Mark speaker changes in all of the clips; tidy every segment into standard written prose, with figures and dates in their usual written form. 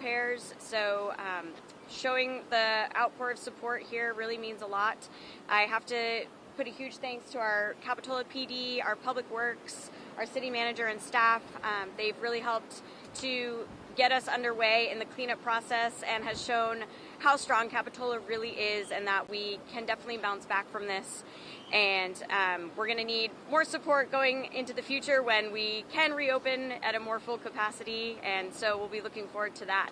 Speaker 1: repairs, so showing the outpour of support here really means a lot. I have to put a huge thanks to our Capitola PD, our Public Works, our city manager and staff. They've really helped to get us underway in the cleanup process and has shown how strong Capitola really is and that we can definitely bounce back from this. And we're going to need more support going into the future when we can reopen at a more full capacity, and so we'll be looking forward to that.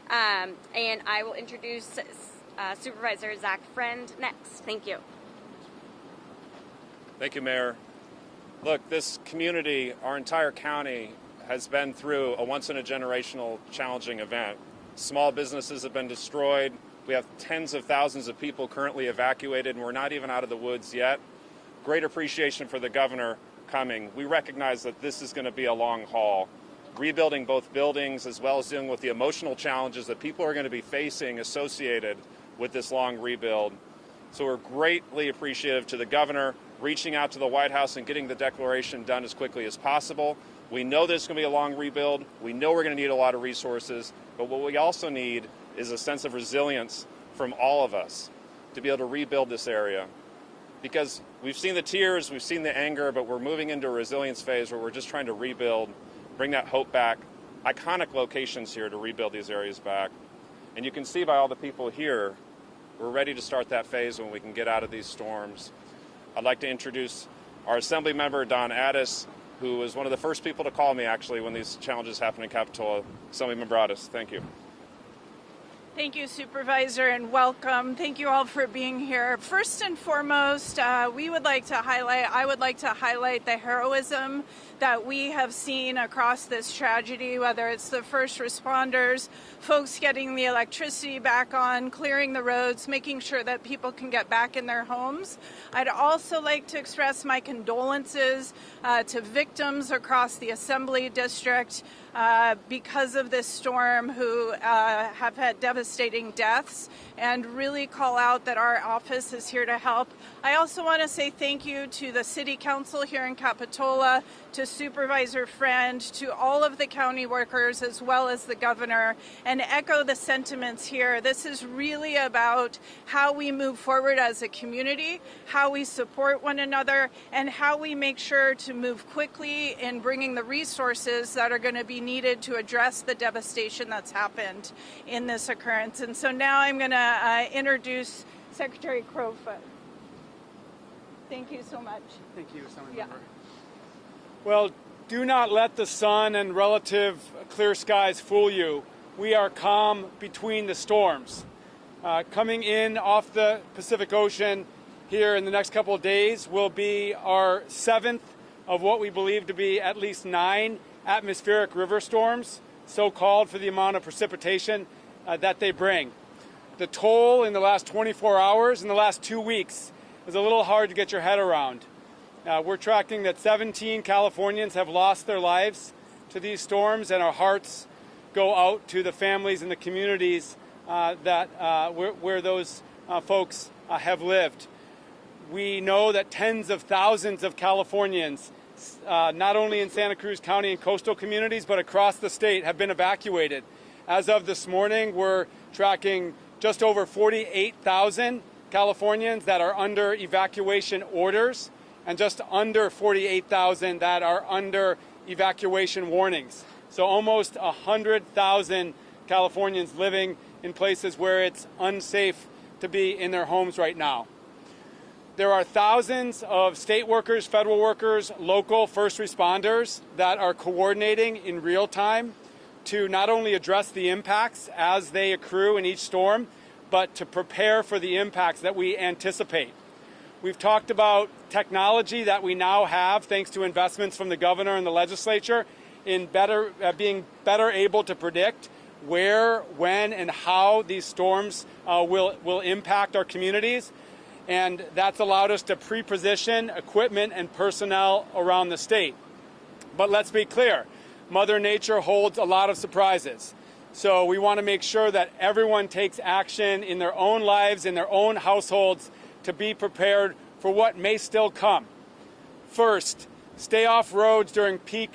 Speaker 1: And I will introduce Supervisor Zach Friend next. Thank you.
Speaker 2: Thank you, Mayor. Look, this community, our entire county, has been through a once-in-a-generational challenging event. Small businesses have been destroyed. We have tens of thousands of people currently evacuated, and we're not even out of the woods yet. Great appreciation for the governor coming. We recognize that this is going to be a long haul. Rebuilding both buildings as well as dealing with the emotional challenges that people are going to be facing associated with this long rebuild. So we're greatly appreciative to the governor reaching out to the White House and getting the declaration done as quickly as possible. We know there's going to be a long rebuild. We know we're going to need a lot of resources, but what we also need is a sense of resilience from all of us to be able to rebuild this area. Because we've seen the tears, we've seen the anger, but we're moving into a resilience phase where we're just trying to rebuild, bring that hope back. Iconic locations here to rebuild these areas back. And you can see by all the people here, we're ready to start that phase when we can get out of these storms. I'd like to introduce our Assembly member, Don Addis, who was one of the first people to call me, actually, when these challenges happened in Capitola. Assembly Addis, thank you.
Speaker 3: Thank you, Supervisor, and welcome. Thank you all for being here. First and foremost, I would like to highlight the heroism that we have seen across this tragedy, whether it's the first responders, folks getting the electricity back on, clearing the roads, making sure that people can get back in their homes. I'd also like to express my condolences to victims across the Assembly District because of this storm who have had devastating deaths, and really call out that our office is here to help. I also want to say thank you to the City Council here in Capitola, to Supervisor Friend, to all of the county workers, as well as the governor, and echo the sentiments here. This is really about how we move forward as a community, how we support one another, and how we make sure to move quickly in bringing the resources that are going to be needed to address the devastation that's happened in this occurrence. And so now I'm going to introduce Secretary Crowfoot. Thank you so much.
Speaker 4: Thank you, Assemblymember. Well, do not let the sun and relative clear skies fool you. We are calm between the storms. Coming in off the Pacific Ocean here in the next couple of days will be our 7th of what we believe to be at least 9 atmospheric river storms, so called for the amount of precipitation that they bring. The toll in the last 24 hours, in the last 2 weeks, is a little hard to get your head around. We're tracking that 17 Californians have lost their lives to these storms, and our hearts go out to the families and the communities where those folks have lived. We know that tens of thousands of Californians, not only in Santa Cruz County and coastal communities, but across the state, have been evacuated. As of this morning, we're tracking just over 48,000 Californians that are under evacuation orders, and just under 48,000 that are under evacuation warnings. So almost 100,000 Californians living in places where it's unsafe to be in their homes right now. There are thousands of state workers, federal workers, local first responders that are coordinating in real time to not only address the impacts as they accrue in each storm, but to prepare for the impacts that we anticipate. We've talked about technology that we now have, thanks to investments from the governor and the legislature, in being better able to predict where, when, and how these storms will impact our communities. And that's allowed us to pre-position equipment and personnel around the state. But let's be clear, Mother Nature holds a lot of surprises. So we want to make sure that everyone takes action in their own lives, in their own households, to be prepared for what may still come. First, stay off roads during peak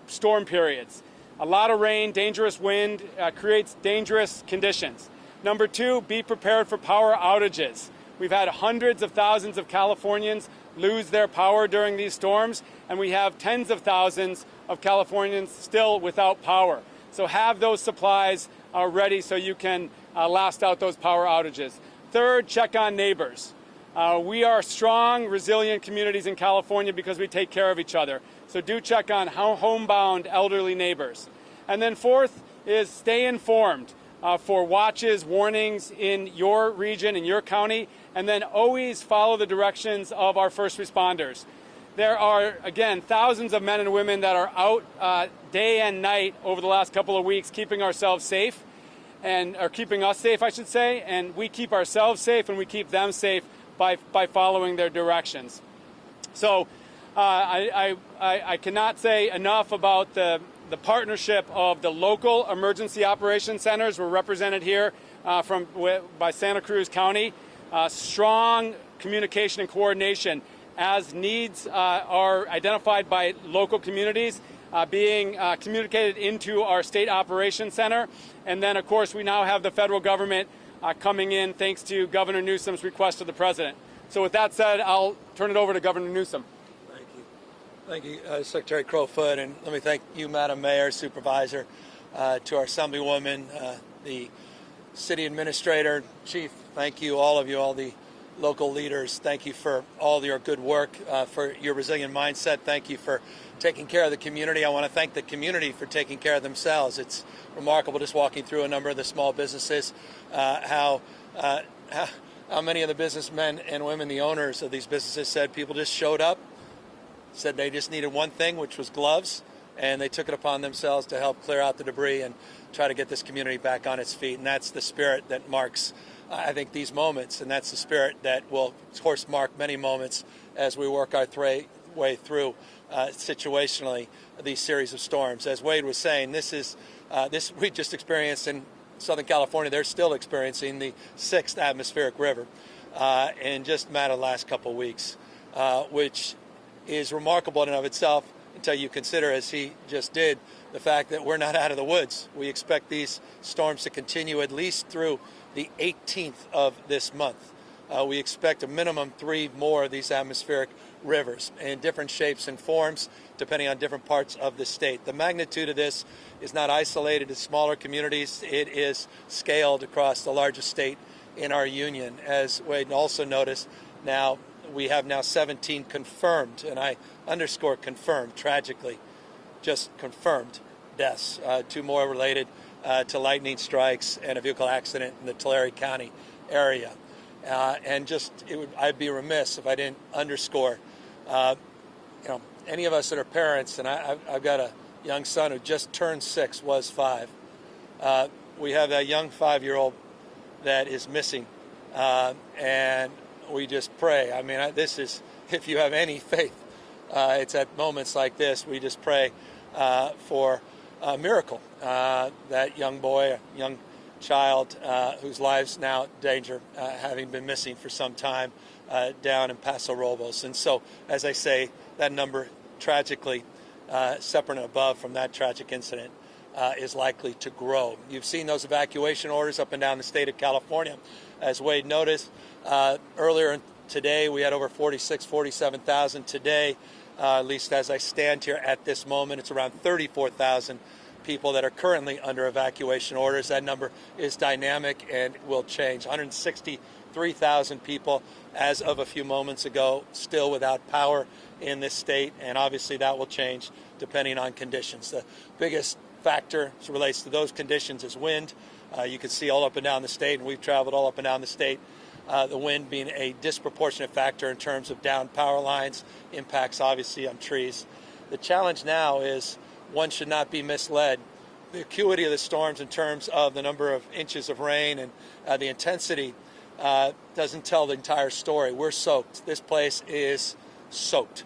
Speaker 4: storm periods. A lot of rain, dangerous wind creates dangerous conditions. Number two, be prepared for power outages. We've had hundreds of thousands of Californians lose their power during these storms, and we have tens of thousands of Californians still without power. So have those supplies ready so you can last out those power outages. Third, check on neighbors. We are strong, resilient communities in California because we take care of each other. So do check on homebound elderly neighbors. And then fourth is stay informed for watches, warnings in your region, in your county, and then always follow the directions of our first responders. There are, again, thousands of men and women that are out day and night over the last couple of weeks keeping ourselves safe, or keeping us safe, I should say, and we keep ourselves safe and we keep them safe by following their directions. So I cannot say enough about the partnership of the local emergency operations centers. We're represented here by Santa Cruz County. Strong communication and coordination as needs are identified by local communities being communicated into our state operations center. And then, of course, we now have the federal government coming in thanks to Governor Newsom's request to the president. So with that said, I'll turn it over to Governor Newsom.
Speaker 5: Thank you, Secretary Crowfoot, and let me thank you, Madam Mayor, Supervisor, to our Assemblywoman, the City Administrator, Chief. Thank you, all of you, all the local leaders. Thank you for all your good work, for your resilient mindset. Thank you for taking care of the community. I want to thank the community for taking care of themselves. It's remarkable just walking through a number of the small businesses, how many of the businessmen and women, the owners of these businesses, said people just showed up, said they just needed one thing, which was gloves, and they took it upon themselves to help clear out the debris and try to get this community back on its feet. And that's the spirit that marks, I think, these moments, and that's the spirit that will, of course, mark many moments as we work our way through situationally these series of storms. As Wade was saying, this we just experienced in Southern California. They're still experiencing the 6th atmospheric river in just a matter of the last couple of weeks, which is remarkable in and of itself until you consider, as he just did, the fact that we're not out of the woods. We expect these storms to continue at least through the 18th of this month. We expect a minimum 3 more of these atmospheric rivers in different shapes and forms, depending on different parts of the state. The magnitude of this is not isolated to smaller communities. It is scaled across the largest state in our union. As Wade also noticed, we have 17 confirmed, and I underscore confirmed, tragically, just confirmed deaths. 2 more related to lightning strikes and a vehicle accident in the Tulare County area. I'd be remiss if I didn't underscore, any of us that are parents, and I've got a young son who just turned 6, was 5. We have that young 5-year-old that is missing, and we just pray. I mean, this is, if you have any faith, it's at moments like this, we just pray for a miracle. That young boy, a young child whose lives now in danger, having been missing for some time down in Paso Robles. And so, as I say, that number tragically separate and above from that tragic incident is likely to grow. You've seen those evacuation orders up and down the state of California. As Wade noticed, earlier today we had over 47,000. Today, at least as I stand here at this moment, it's around 34,000 people that are currently under evacuation orders. That number is dynamic and will change. 163,000 people as of a few moments ago still without power in this state, and obviously that will change depending on conditions. The biggest factor as it relates to those conditions is wind. You can see all up and down the state, and we've traveled all up and down the state, the wind being a disproportionate factor in terms of downed power lines, impacts obviously on trees. The challenge now is one should not be misled. The acuity of the storms in terms of the number of inches of rain and the intensity doesn't tell the entire story. We're soaked. This place is soaked.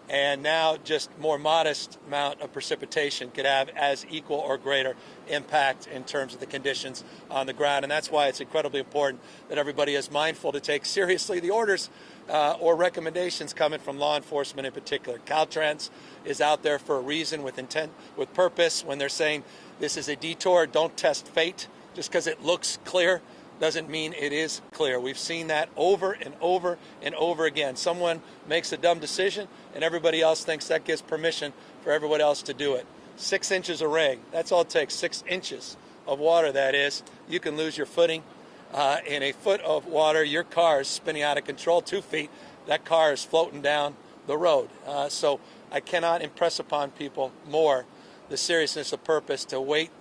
Speaker 5: and now just more modest amount of precipitation could have as equal or greater impact in terms of the conditions on the ground. And that's why it's incredibly important that everybody is mindful to take seriously the orders or recommendations coming from law enforcement in particular. Caltrans is out there for a reason, with intent, with purpose. When they're saying this is a detour, don't test fate. Just because it looks clear doesn't mean it is clear. We've seen that over and over and over again. Someone makes a dumb decision and everybody else thinks that gives permission for everybody else to do it. 6 inches of rain, that's all it takes. 6 inches of water, that is. You can lose your footing. In a foot of water, your car is spinning out of control. 2 feet, that car is floating down the road. So I cannot impress upon people more the seriousness of purpose to wait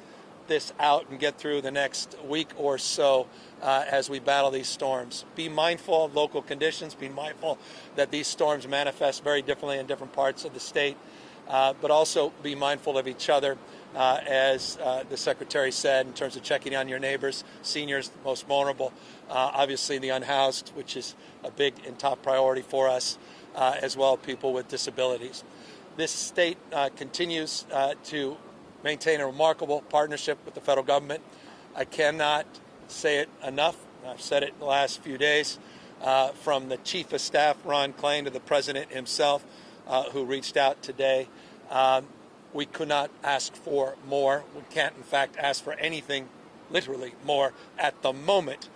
Speaker 5: this out and get through the next week or so as we battle these storms. Be mindful of local conditions. Be mindful that these storms manifest very differently in different parts of the state, but also be mindful of each other. As the Secretary said, in terms of checking on your neighbors, seniors, the most vulnerable, obviously the unhoused, which is a big and top priority for us, as well as people with disabilities. This state continues to maintain a remarkable partnership with the federal government. I cannot say it enough. I've said it the last few days, from the Chief of Staff, Ron Klain, to the President himself, who reached out today. We could not ask for more. We can't, in fact, ask for anything, literally, more at the moment.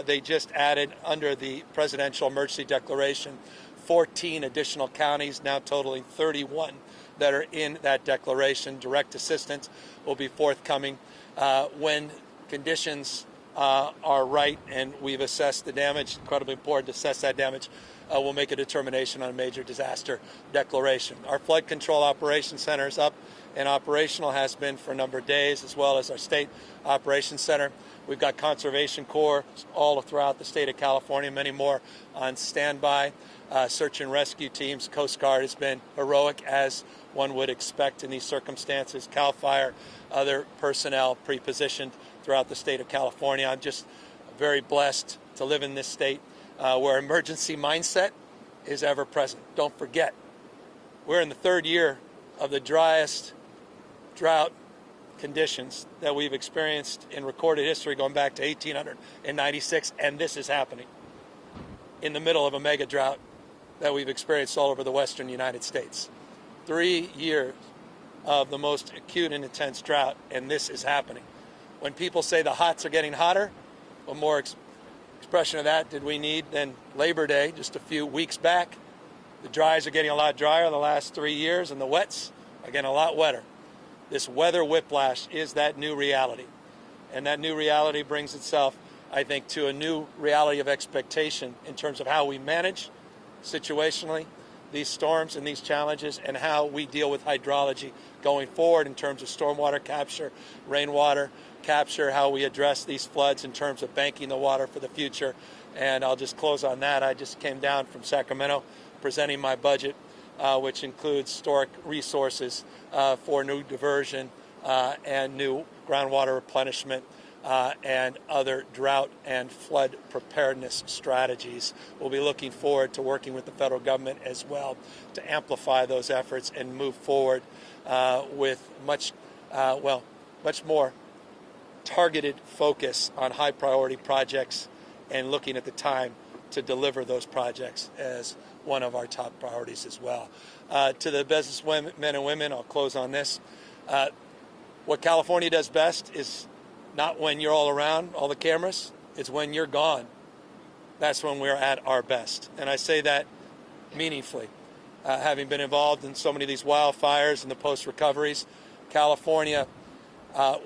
Speaker 5: They just added, under the presidential emergency declaration, 14 additional counties, now totaling 31 that are in that declaration. Direct assistance will be forthcoming when conditions are right and we've assessed the damage. Incredibly important to assess that damage. We'll make a determination on a major disaster declaration. Our flood control operations center is up and operational, has been for a number of days, as well as our state operations center. We've got Conservation Corps all throughout the state of California, many more on standby. Search and rescue teams. Coast Guard has been heroic, as one would expect in these circumstances. CAL FIRE, other personnel pre-positioned throughout the state of California. I'm just very blessed to live in this state where emergency mindset is ever present. Don't forget, we're in the 3rd year of the driest drought conditions that we've experienced in recorded history, going back to 1896, and this is happening in the middle of a mega drought that we've experienced all over the western United States. 3 years of the most acute and intense drought, and this is happening. When people say the hots are getting hotter, what more expression of that did we need than Labor Day just a few weeks back? The dries are getting a lot drier the last 3 years, and the wets are getting a lot wetter. This weather whiplash is that new reality. And that new reality brings itself, I think, to a new reality of expectation in terms of how we manage situationally these storms and these challenges, and how we deal with hydrology going forward in terms of stormwater capture, rainwater capture, how we address these floods in terms of banking the water for the future. And I'll just close on that. I just came down from Sacramento presenting my budget, which includes historic resources for new diversion and new groundwater replenishment and other drought and flood preparedness strategies. We'll be looking forward to working with the federal government as well to amplify those efforts and move forward with much more targeted focus on high priority projects and looking at the time to deliver those projects as one of our top priorities as well. To the business men and women, I'll close on this. What California does best is not when you're all around, all the cameras, it's when you're gone. That's when we're at our best. And I say that meaningfully. Having been involved in so many of these wildfires and the post-recoveries, California,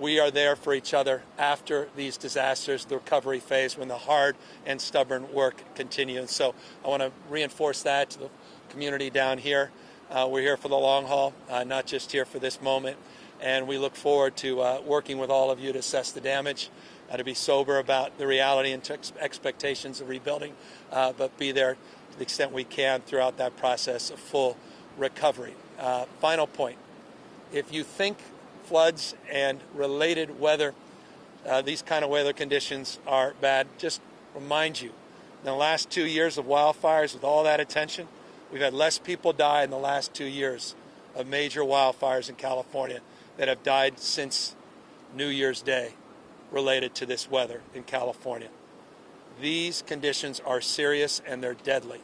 Speaker 5: we are there for each other after these disasters, the recovery phase, when the hard and stubborn work continues. So I want to reinforce that to the community down here. We're here for the long haul, not just here for this moment. And we look forward to working with all of you to assess the damage, to be sober about the reality and expectations of rebuilding, but be there to the extent we can throughout that process of full recovery. Final point, if you think floods and related weather, these kind of weather conditions are bad, just remind you, in the last 2 years of wildfires, with all that attention, We've had less people die in the last 2 years of major wildfires in California that have died since New Year's Day related to this weather in California. These conditions are serious and they're deadly.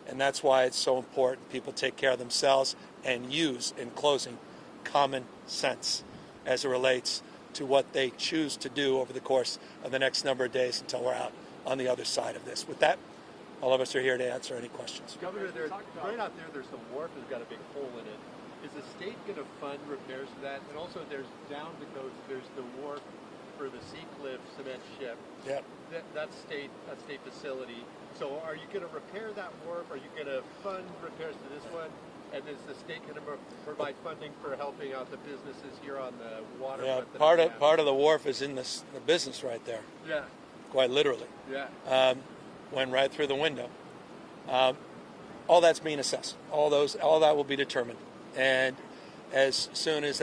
Speaker 5: And that's why it's so important people take care of themselves and use, in closing, common sense as it relates to what they choose to do over the course of the next number of days until we're out on the other side of this. With that, all of us are here to answer any questions.
Speaker 6: Governor, right out there's the wharf has got a big hole in it. Is the state going to fund repairs for that? And also there's down the coast, there's the wharf for the Seacliff cement ship.
Speaker 5: Yep.
Speaker 6: That's state facility. So are you going to repair that wharf? Are you going to fund repairs to this one? And is the state going to provide funding for helping out the businesses here on the waterfront?
Speaker 5: Yeah, part of the wharf is in the business right there.
Speaker 6: Yeah.
Speaker 5: Quite literally.
Speaker 6: Yeah.
Speaker 5: Went right through the window. All that's being assessed. All that will be determined. And as soon as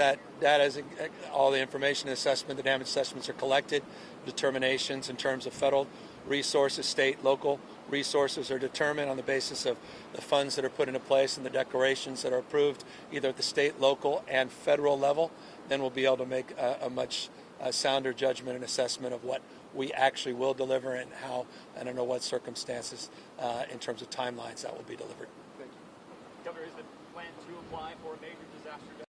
Speaker 5: all the information assessment, the damage assessments are collected, determinations in terms of federal resources, state, local resources are determined on the basis of the funds that are put into place and the declarations that are approved either at the state, local, and federal level, then we'll be able to make a much sounder judgment and assessment of what we actually will deliver and how and under what circumstances in terms of timelines that will be delivered.
Speaker 6: Thank you.
Speaker 7: Governor, is the plan to apply for a major disaster